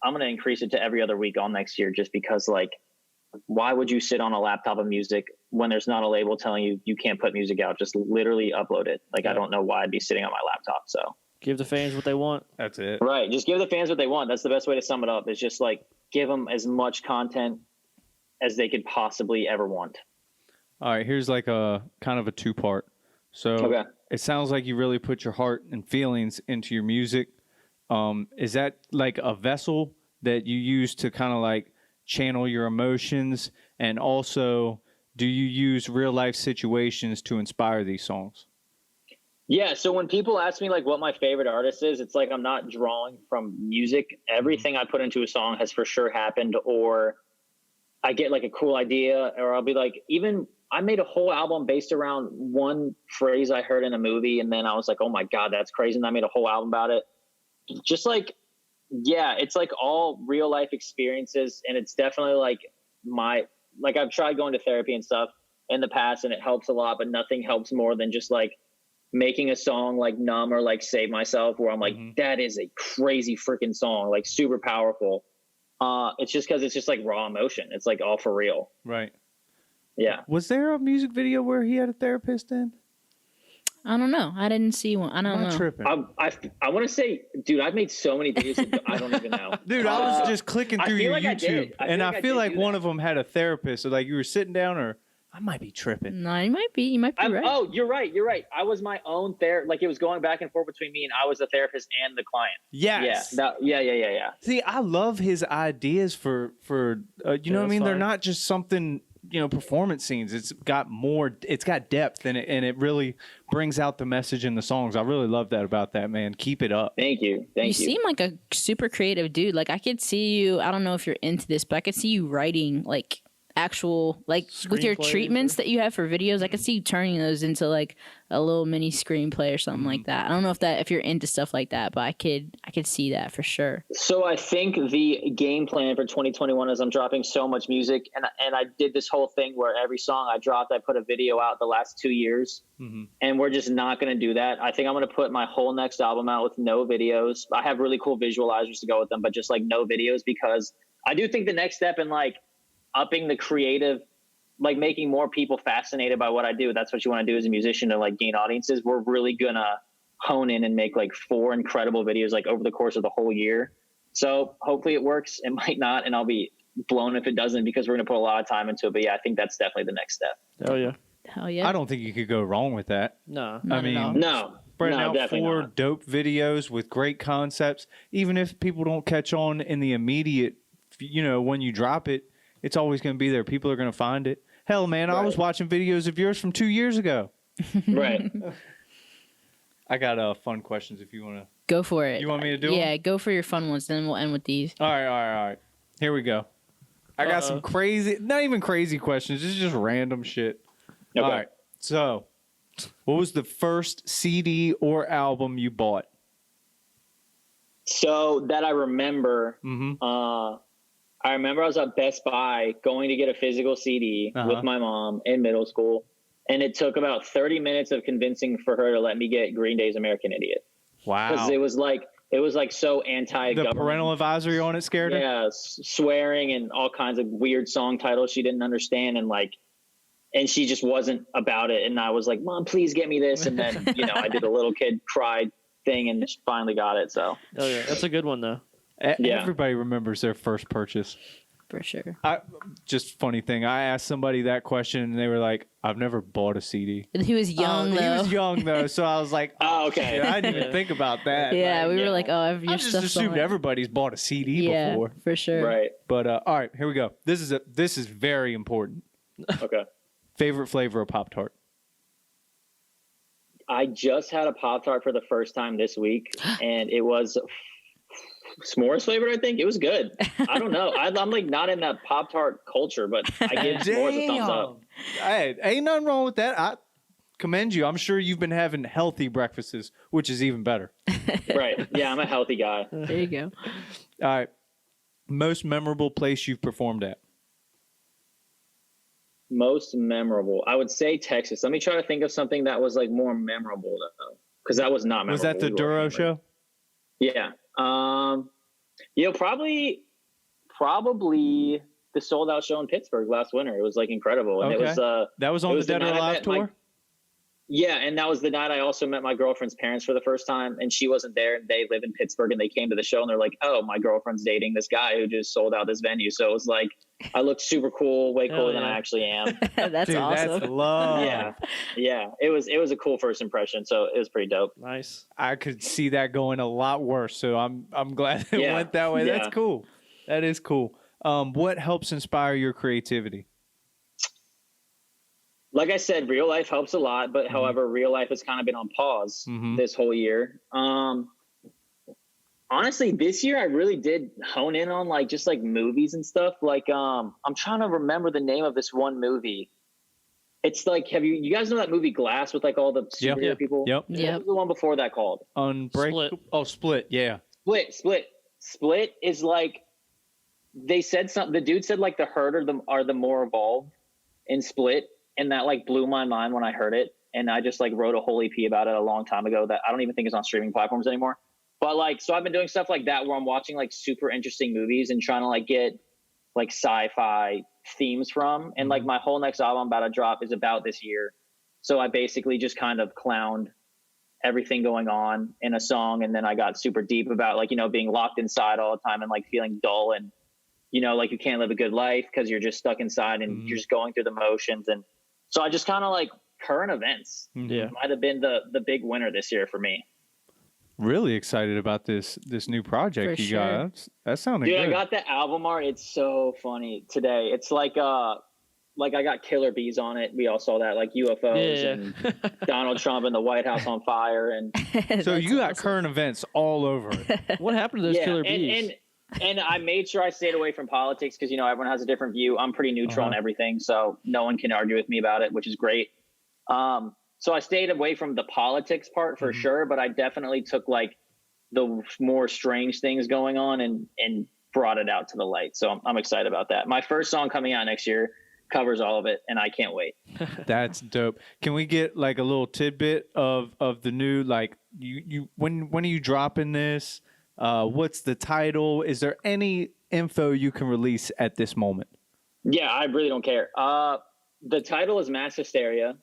I'm gonna increase it to every other week all next year, just because like. Why would you sit on a laptop of music when there's not a label telling you you can't put music out? Just literally upload it. Like, I don't know why I'd be sitting on my laptop. So Give the fans what they want. That's it. right. Just give the fans what they want. That's the best way to sum it up. Is just like, give them as much content as they could possibly ever want. All right. Here's like a kind of a 2-part. So it sounds like you really put your heart and feelings into your music. Is that like a vessel that you use to kind of like channel your emotions, and also do you use real life situations to inspire these songs? Yeah, so when people ask me like what my favorite artist is, it's like I'm not drawing from music. Everything I put into a song has for sure happened, or I get like a cool idea, or I'll be like, even I made a whole album based around one phrase I heard in a movie, and then I was like, oh my God, that's crazy, and I made a whole album about it. Just like, yeah, it's like all real life experiences, and it's definitely like I've tried going to therapy and stuff in the past, and it helps a lot, but nothing helps more than just like making a song like Numb or like Save Myself, where I'm like, that is a crazy freaking song, like super powerful. It's just because it's just like raw emotion. It's like all for real. Right. Yeah. Was there a music video where he had a therapist in? I don't know. I didn't see one. I don't I'm not know. tripping. I want to say, dude, I've made so many videos that I don't even know. Dude, I was just clicking I through feel your like I did. YouTube, I feel and like I I feel did like do one that. of them had a therapist. So like you were sitting down, or I might be tripping. No, you might be. You might be right. Oh, you're right. You're right. I was my own therapist. Like it was going back and forth between me, and I was the therapist and the client. Yes. Yeah. See, I love his ideas for you know what I that's mean? They're fine. not just something, performance scenes. It's got more, it's got depth in it, and it really brings out the message in the songs. I really love that about that, man. Keep it up. Thank you. You seem like a super creative dude. Like I could see you. I don't know if you're into this, but I could see you writing like actual with your Screenplays treatments that you have for videos. I could see you turning those into like a little mini screenplay or something like that. I don't know if you're into stuff like that, but I could see that for sure. So I think the game plan for 2021 is I'm dropping so much music, and I did this whole thing where every song I dropped, I put a video out the last 2 years, and we're just not going to do that. I think I'm going to put my whole next album out with no videos. I have really cool visualizers to go with them, but just like no videos, because I do think the next step in like upping the creative, like making more people fascinated by what I do. That's what you want to do as a musician to like gain audiences. We're really gonna hone in and make like 4 incredible videos like over the course of the whole year. So hopefully it works. It might not, and I'll be blown if it doesn't, because we're gonna put a lot of time into it. But yeah, I think that's definitely the next step. Oh yeah. Hell yeah. I don't think you could go wrong with that. No. Not I at all. mean, No, spreading out definitely 4 not. dope videos with great concepts, even if people don't catch on in the immediate, when you drop it, it's always going to be there. People are going to find it. Hell, man, I was Right. watching videos of yours from 2 years ago. Right. I got fun questions if you want to. Go for it. You want me to do 'em? Yeah, go for your fun ones. Then we'll end with these. All right. Here we go. I got some crazy, not even crazy questions. This is just random shit. Okay. All right. So, what was the first CD or album you bought? So that I remember, Mm-hmm. I remember I was at Best Buy going to get a physical CD with my mom in middle school, and it took about 30 minutes of convincing for her to let me get Green Day's American Idiot, because Wow. it was like so anti-government. The parental advisory on it scared her? Yeah, swearing and all kinds of weird song titles she didn't understand, and she just wasn't about it. And I was like, Mom, please get me this. And then, I did a little kid cry thing and she finally got it. So Oh yeah. That's a good one though. Yeah. Everybody remembers their first purchase. For sure. Just funny thing. I asked somebody that question and they were like, I've never bought a CD. He was young though. He was young though, so I was like, Oh, okay. shit, I didn't even think about that. Yeah, we yeah. were like, oh, your I just stuff's assumed on. everybody's bought a CD Yeah, before. for sure. right. But all right, here we go. This is very important. Okay. Favorite flavor of Pop-Tart? I just had a Pop-Tart for the first time this week, and it was s'mores flavored. I think it was good. I don't know. I'm like not in that Pop-Tart culture, but I give s'mores a thumbs up. Hey, ain't nothing wrong with that. I commend you. I'm sure you've been having healthy breakfasts, which is even better. Right. Yeah, I'm a healthy guy. There you go. All right. Most memorable place you've performed at? Most memorable, I would say Texas. Let me try to think of something that was like more memorable though, because that was not memorable. Was that the Duro show? Yeah. Probably the sold out show in Pittsburgh last winter. It was like incredible. And Okay. it was That was it on the was the Dead or night I Alive met tour? yeah, and that was the night I also met my girlfriend's parents for the first time, and she wasn't there, and they live in Pittsburgh, and they came to the show and they're like, oh, my girlfriend's dating this guy who just sold out this venue. So it was like I looked super cool, way cooler than yeah. I actually am. That's Dude, awesome. that's love. Yeah. It was a cool first impression, so it was pretty dope. Nice. I could see that going a lot worse, so I'm glad it Yeah. went that way. Yeah. That's cool. That is cool. What helps inspire your creativity? Like I said, real life helps a lot, but however, real life has kind of been on pause this whole year. Honestly, this year I really did hone in on like just like movies and stuff. Like I'm trying to remember the name of this one movie. It's like, have you guys know that movie Glass with like all the superhero people? Yep. What Yep. was the one before that called? Unbreakable. Split. Oh, Split. Yeah. Split is like, they said something, the dude said like the herd are the more evolved in Split. And that like blew my mind when I heard it. And I just like wrote a whole EP about it a long time ago that I don't even think is on streaming platforms anymore. But like, so I've been doing stuff like that where I'm watching like super interesting movies and trying to like get like sci-fi themes from. And like my whole next album I'm about to drop is about this year. So I basically just kind of clowned everything going on in a song. And then I got super deep about like, you know, being locked inside all the time and like feeling dull and, you know, like you can't live a good life because you're just stuck inside and you're just going through the motions. And so I just kind of like current events might have been the big winner this year for me. Really excited about this new project For you sure. got. That sounded Dude, good. I got the album art. It's so funny today. It's like I got killer bees on it. We all saw that, like UFOs and Donald Trump and the White House on fire. And so you got current events all over it. What happened to those killer bees? And I made sure I stayed away from politics because, you know, everyone has a different view. I'm pretty neutral on everything, so no one can argue with me about it, which is great. So I stayed away from the politics part for sure, but I definitely took like the more strange things going on and brought it out to the light. So I'm excited about that. My first song coming out next year covers all of it, and I can't wait. That's dope. Can we get like a little tidbit of the new, like you when are you dropping this? What's the title? Is there any info you can release at this moment? Yeah, I really don't care. The title is Mass Hysteria,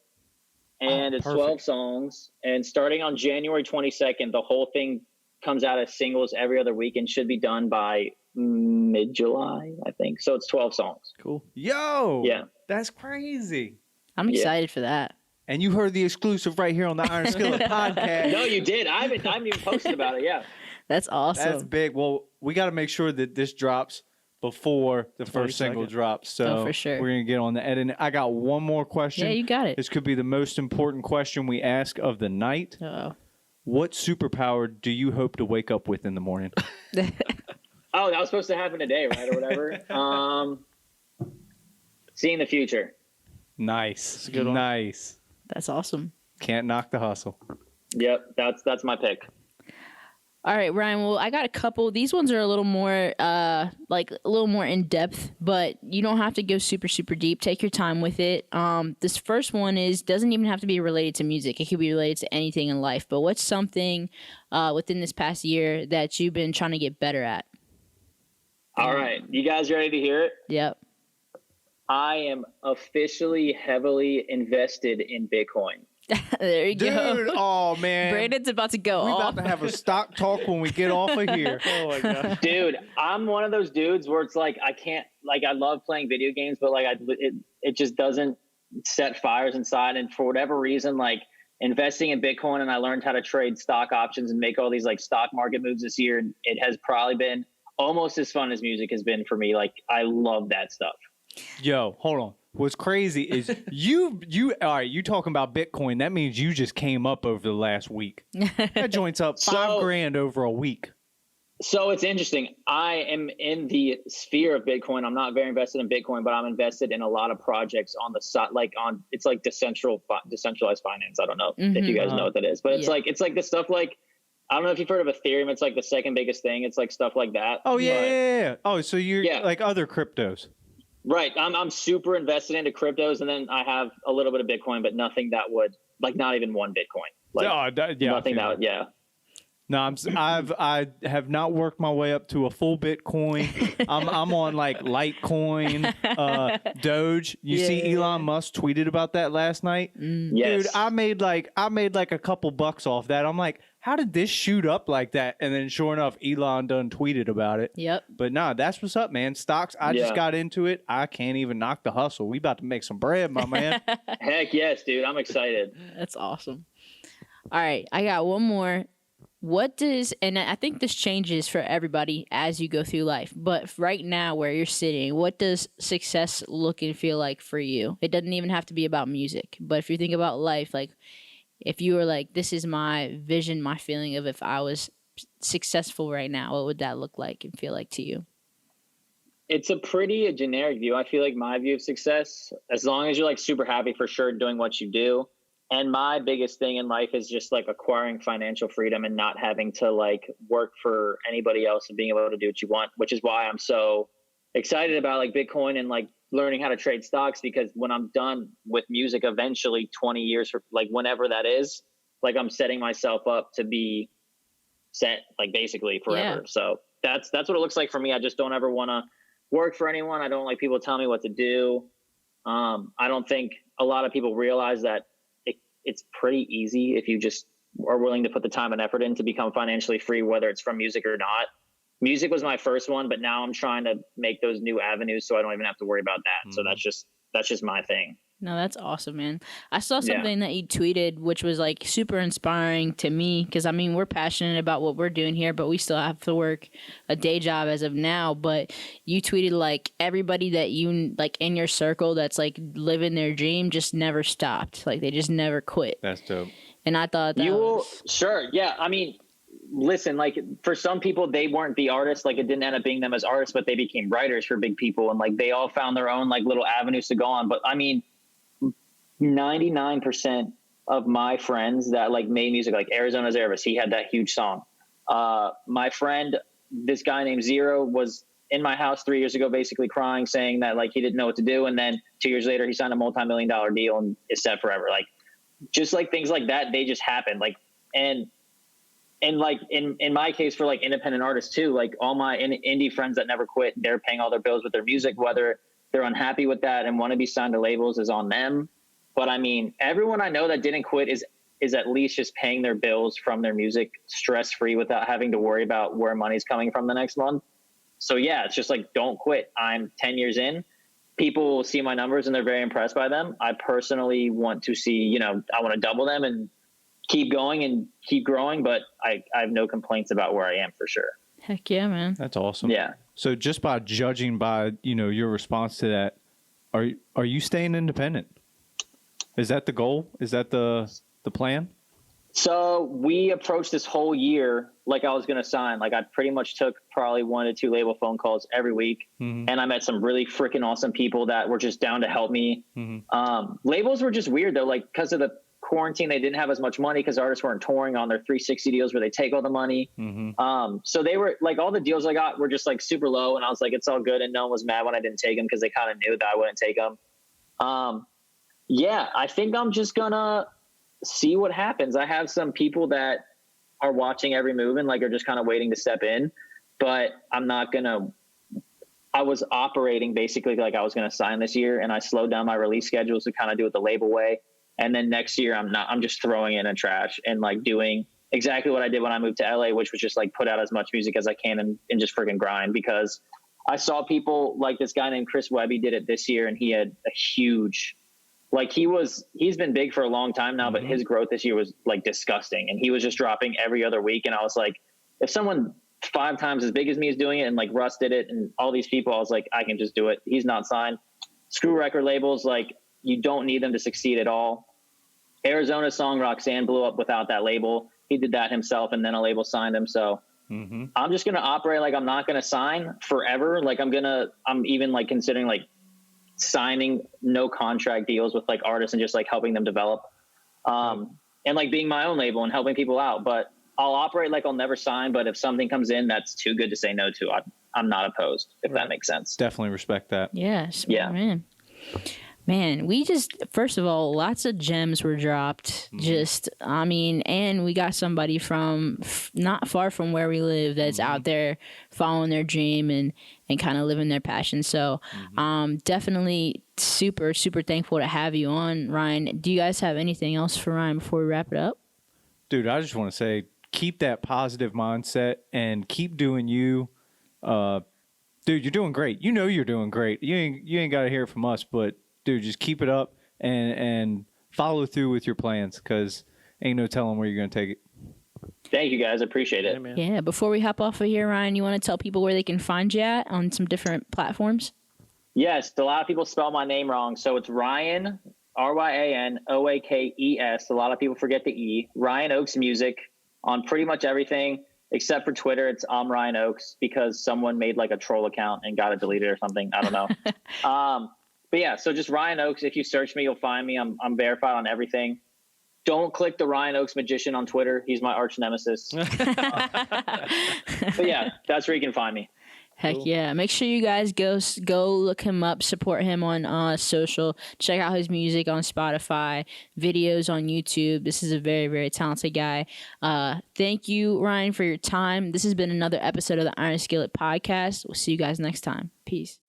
and it's perfect. 12 songs. And starting on January 22nd, the whole thing comes out as singles every other week and should be done by mid-July, I think. So it's 12 songs. Cool. Yo, Yeah. that's crazy. I'm excited for that. And you heard the exclusive right here on the Iron Skillet Podcast. No, you did. I haven't even posted about it. Yeah. That's awesome. That's big. Well, we got to make sure that this drops before the first single 22nd. drops. So for sure. we're going to get on the editing. I got one more question. Yeah, you got it. This could be the most important question we ask of the night. Uh-oh. What superpower do you hope to wake up with in the morning? Oh, that was supposed to happen today, right? Or whatever. Seeing the future. Nice. a good one. Nice. That's awesome. Can't knock the hustle. Yep. That's my pick. All right, Ryan. Well, I got a couple. These ones are a little more, like a little more in depth, but you don't have to go super, super deep. Take your time with it. This first one doesn't even have to be related to music. It could be related to anything in life. But what's something within this past year that you've been trying to get better at? All right. You guys ready to hear it? Yep. I am officially heavily invested in Bitcoin. There you Dude, go. oh, man. Brandon's about to go we off. about to have a stock talk when we get off of here. Oh my god. Dude, I'm one of those dudes where it's like I can't, like, I love playing video games, but like it just doesn't set fires inside. And for whatever reason, like investing in Bitcoin, and I learned how to trade stock options and make all these like stock market moves this year, and it has probably been almost as fun as music has been for me. Like, I love that stuff. Yo, hold on. What's crazy is you all right, you talking about Bitcoin. That means you just came up over the last week. That joint's up $5,000 over a week. So it's interesting. I am in the sphere of Bitcoin. I'm not very invested in Bitcoin, but I'm invested in a lot of projects on the side, like it's like decentralized finance. I don't know if you guys know what that is, but it's like the stuff like, I don't know if you've heard of Ethereum. It's like the second biggest thing. It's like stuff like that. Oh yeah. Oh, so you're like other cryptos. Right. I'm super invested into cryptos, and then I have a little bit of Bitcoin, but nothing that would, like, not even one Bitcoin. Like, nothing that would, No, I have not worked my way up to a full Bitcoin. I'm on like Litecoin, Doge. You see Elon Musk tweeted about that last night. Yes. Dude, I made like a couple bucks off that. I'm like, how did this shoot up like that? And then sure enough, Elon done tweeted about it. Yep. But nah, that's what's up, man. Stocks, I just got into it. I can't even knock the hustle. We about to make some bread, my man. Heck yes, dude. I'm excited. That's awesome. All right, I got one more. And I think this changes for everybody as you go through life, but right now where you're sitting, what does success look and feel like for you? It doesn't even have to be about music, but if you think about life, like if you were like, this is my vision, my feeling of if I was successful right now, what would that look like and feel like to you? It's a pretty generic view. I feel like my view of success, as long as you're like super happy for sure doing what you do. And my biggest thing in life is just like acquiring financial freedom and not having to like work for anybody else and being able to do what you want, which is why I'm so excited about like Bitcoin and like learning how to trade stocks, because when I'm done with music, eventually 20 years for like whenever that is, like I'm setting myself up to be set like basically forever. Yeah. So that's what it looks like for me. I just don't ever want to work for anyone. I don't like people tell me what to do. I don't think a lot of people realize that it's pretty easy if you just are willing to put the time and effort in to become financially free, whether it's from music or not. Music was my first one, but now I'm trying to make those new avenues so I don't even have to worry about that. So that's just my thing. No, that's awesome, man. I saw something that you tweeted, which was like super inspiring to me. Cause I mean, we're passionate about what we're doing here, but we still have to work a day job as of now. But you tweeted like everybody that you like in your circle that's like living their dream just never stopped. Like they just never quit. That's dope. And I thought that Sure. Yeah. I mean, listen, like for some people, they weren't the artists. Like it didn't end up being them as artists, but they became writers for big people. And like, they all found their own like little avenues to go on. But I mean, 99% of my friends that like made music, like Arizona Zervis, he had that huge song. My friend, this guy named Zero, was in my house 3 years ago, basically crying, saying that like he didn't know what to do. And then 2 years later, he signed a multi-million-dollar deal and is set forever. Like just like things like that, they just happen. Like, and like in my case for like independent artists too, like all my indie friends that never quit, they're paying all their bills with their music, whether they're unhappy with that and want to be signed to labels is on them. But I mean, everyone I know that didn't quit is at least just paying their bills from their music stress-free without having to worry about where money's coming from the next month. So yeah, it's just like, don't quit. I'm 10 years in. People see my numbers and they're very impressed by them. I personally want to see, I want to double them and keep going and keep growing, but I have no complaints about where I am for sure. Heck yeah, man. That's awesome. Yeah. So just by judging by, your response to that, are you staying independent? Is that the goal? Is that the plan? So we approached this whole year like I was going to sign. Like I pretty much took probably 1 to 2 label phone calls every week. Mm-hmm. And I met some really freaking awesome people that were just down to help me. Mm-hmm. Labels were just weird though. Like because of the quarantine, they didn't have as much money because artists weren't touring on their 360 deals where they take all the money. Mm-hmm. So they were like, all the deals I got were just like super low. And I was like, it's all good. And no one was mad when I didn't take them because they kind of knew that I wouldn't take them. Yeah, I think I'm just gonna see what happens. I have some people that are watching every move and like are just kind of waiting to step in, but I'm not gonna. I was operating basically like I was gonna sign this year, and I slowed down my release schedules to kind of do it the label way. And then next year, I'm just throwing it in trash and like doing exactly what I did when I moved to LA, which was just like put out as much music as I can and just freaking grind, because I saw people like this guy named Chris Webby did it this year, and he had a huge. Like he's been big for a long time now, but his growth this year was like disgusting. And he was just dropping every other week. And I was like, if someone 5 times as big as me is doing it, and like Russ did it and all these people, I was like, I can just do it. He's not signed. Screw record labels. Like you don't need them to succeed at all. Arizona's song Roxanne blew up without that label. He did that himself, and then a label signed him. So I'm just going to operate like I'm not going to sign forever. Like I'm even like considering like signing no contract deals with like artists and just like helping them develop and like being my own label and helping people out. But I'll operate like I'll never sign, but if something comes in that's too good to say no to, I'm not opposed, if that makes sense. Definitely respect that. Yeah. Man, we just, first of all, lots of gems were dropped. And we got somebody from not far from where we live that's out there following their dream and kind of living their passion. So definitely super, super thankful to have you on, Ryan. Do you guys have anything else for Ryan before we wrap it up? Dude, I just want to say, keep that positive mindset and keep doing you. Dude, you're doing great. You're doing great. You ain't got to hear it from us, but dude, just keep it up and follow through with your plans, because ain't no telling where you're going to take it. Thank you, guys. I appreciate it. Yeah, before we hop off of here, Ryan, you want to tell people where they can find you at on some different platforms? Yes, a lot of people spell my name wrong. So it's Ryan, RyanOakes. A lot of people forget the E. Ryan Oakes Music on pretty much everything except for Twitter. It's Ryan Oakes because someone made like a troll account and got it deleted or something. I don't know. But yeah, so just Ryan Oakes. If you search me, you'll find me. I'm verified on everything. Don't click the Ryan Oakes Magician on Twitter. He's my arch nemesis. But yeah, that's where you can find me. Heck yeah. Make sure you guys go look him up, support him on social, check out his music on Spotify, videos on YouTube. This is a very, very talented guy. Thank you, Ryan, for your time. This has been another episode of the Iron Skillet Podcast. We'll see you guys next time. Peace.